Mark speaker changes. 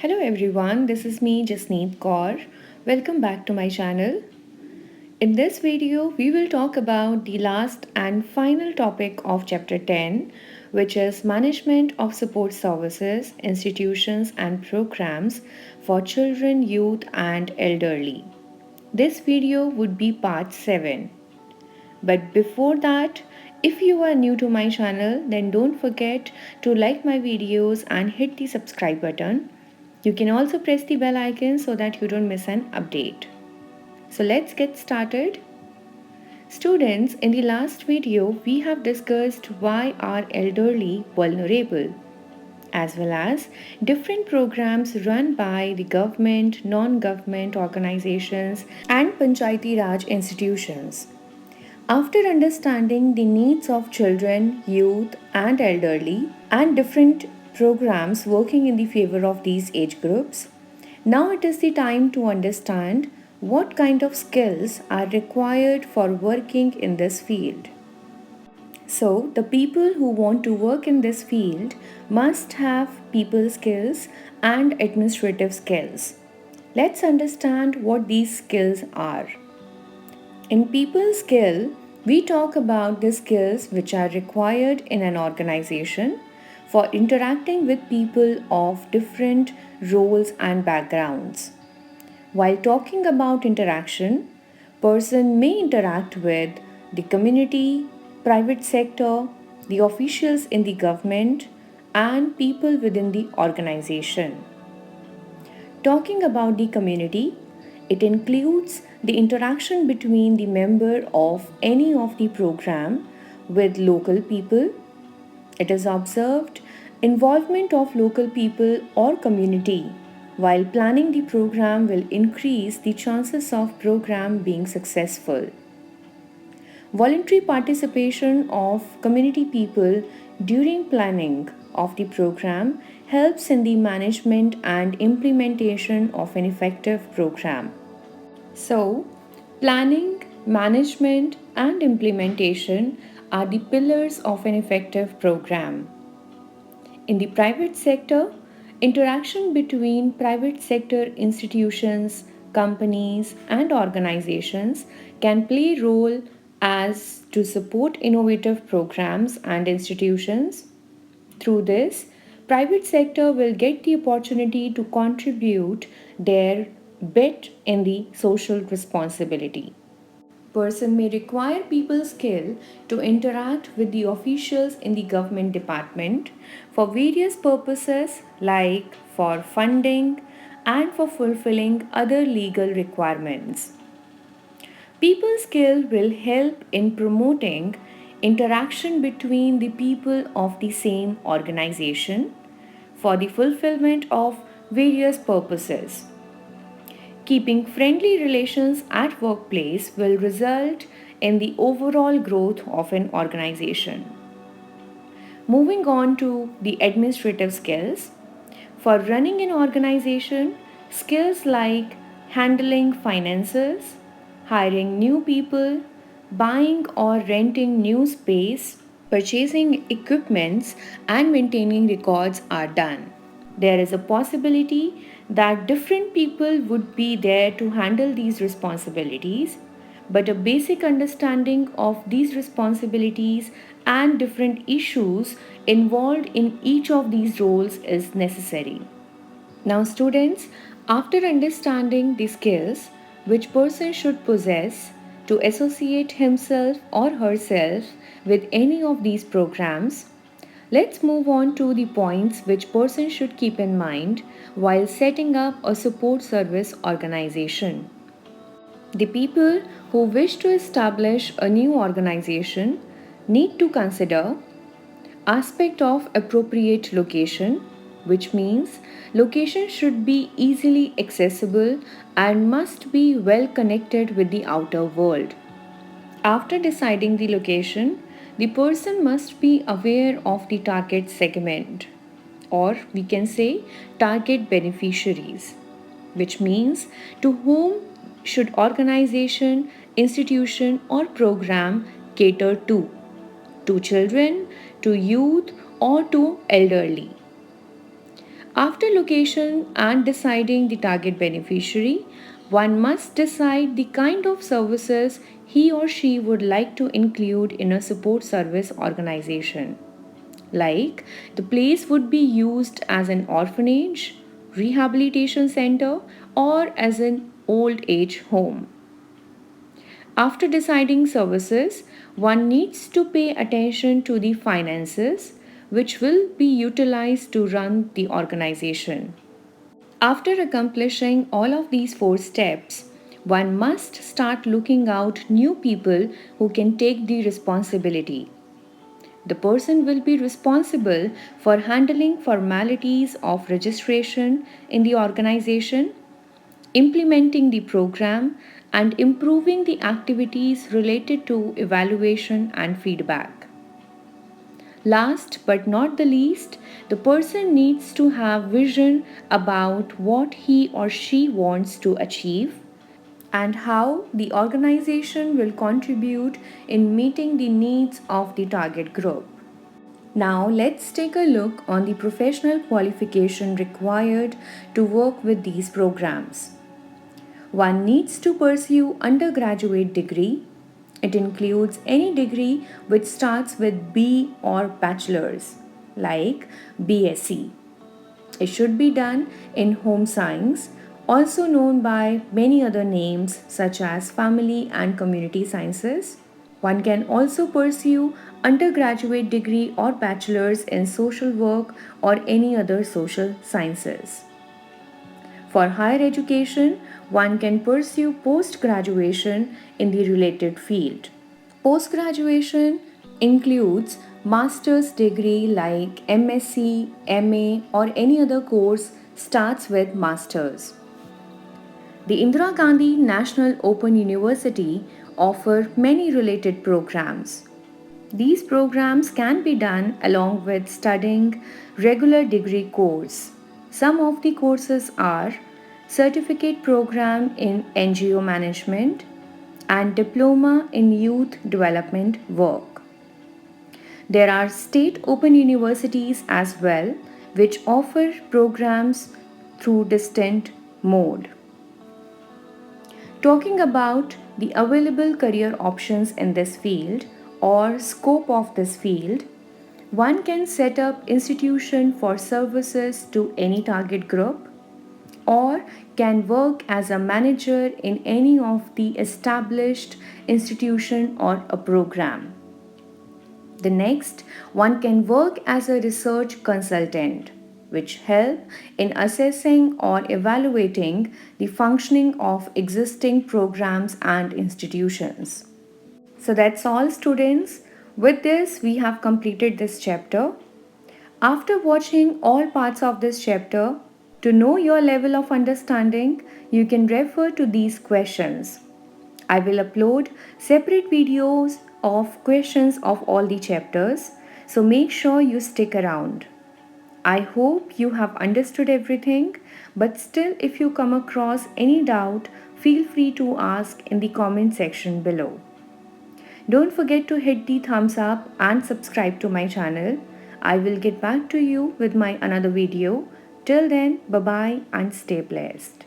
Speaker 1: Hello everyone, this is me Jasneet Kaur. Welcome back to my channel. In this video, we will talk about the last and final topic of chapter 10, which is management of support services, institutions and programs for children, youth and elderly. This video would be part 7. But before that, if you are new to my channel, then don't forget to like my videos and hit the subscribe button. You can also press the bell icon so that you don't miss an update. So let's get started. Students, in the last video, we have discussed why are elderly vulnerable, as well as different programs run by the government, non-government organizations and Panchayati Raj institutions. After understanding the needs of children, youth, and elderly, and different programs working in the favor of these age groups, now it is the time to understand what kind of skills are required for working in this field. So, the people who want to work in this field must have people skills and administrative skills. Let's understand what these skills are. In people skill, we talk about the skills which are required in an organization for interacting with people of different roles and backgrounds. While talking about interaction, person may interact with the community, private sector, the officials in the government, and people within the organization. Talking about the community, it includes the interaction between the member of any of the program with local people. It is observed involvement of local people or community while planning the program will increase the chances of program being successful. Voluntary participation of community people during planning of the program helps in the management and implementation of an effective program. So, planning, management, and implementation are the pillars of an effective program. In the private sector, interaction between private sector institutions, companies, and organizations can play a role as to support innovative programs and institutions. Through this, private sector will get the opportunity to contribute their bit in the social responsibility. Person may require people skill to interact with the officials in the government department for various purposes like for funding and for fulfilling other legal requirements. People skill will help in promoting interaction between the people of the same organization for the fulfillment of various purposes. Keeping friendly relations at workplace will result in the overall growth of an organization. Moving on to the administrative skills. For running an organization, skills like handling finances, hiring new people, buying or renting new space, purchasing equipments, and maintaining records are done. There is a possibility that different people would be there to handle these responsibilities, but a basic understanding of these responsibilities and different issues involved in each of these roles is necessary. Now, students, after understanding the skills which person should possess to associate himself or herself with any of these programs, let's move on to the points which person should keep in mind while setting up a support service organization. The people who wish to establish a new organization need to consider aspect of appropriate location, which means location should be easily accessible and must be well connected with the outer world. After deciding the location, the person must be aware of the target segment, or we can say target beneficiaries, which means to whom should organization, institution or program cater to children, to youth or to elderly. After location and deciding the target beneficiary, one must decide the kind of services he or she would like to include in a support service organization. Like, the place would be used as an orphanage, rehabilitation center, or as an old age home. After deciding services, one needs to pay attention to the finances which will be utilized to run the organization. After accomplishing all of these four steps, one must start looking out new people who can take the responsibility. The person will be responsible for handling formalities of registration in the organization, implementing the program, and improving the activities related to evaluation and feedback. Last but not the least, the person needs to have vision about what he or she wants to achieve and how the organization will contribute in meeting the needs of the target group. Now, let's take a look on the professional qualification required to work with these programs. One needs to pursue undergraduate degree. It includes any degree which starts with B or bachelor's, like BSc. It should be done in home science, also known by many other names such as family and community sciences. One can also pursue undergraduate degree or bachelor's in social work or any other social sciences. For higher education, one can pursue post graduation in the related field. Post graduation includes master's degree like MSc, MA, or any other course starts with masters. The Indira Gandhi National Open University offer many related programs. These programs can be done along with studying regular degree course. Some of the courses are Certificate Program in NGO Management and Diploma in Youth Development Work. There are state open universities as well which offer programs through distant mode. Talking about the available career options in this field or scope of this field, one can set up institution for services to any target group or can work as a manager in any of the established institution or a program. The next, one can work as a research consultant, which help in assessing or evaluating the functioning of existing programs and institutions. So that's all, students. With this, we have completed this chapter. After watching all parts of this chapter, to know your level of understanding, you can refer to these questions. I will upload separate videos of questions of all the chapters, so make sure you stick around. I hope you have understood everything, but still, if you come across any doubt, feel free to ask in the comment section below. Don't forget to hit the thumbs up and subscribe to my channel. I will get back to you with my another video. Till then, bye bye and stay blessed.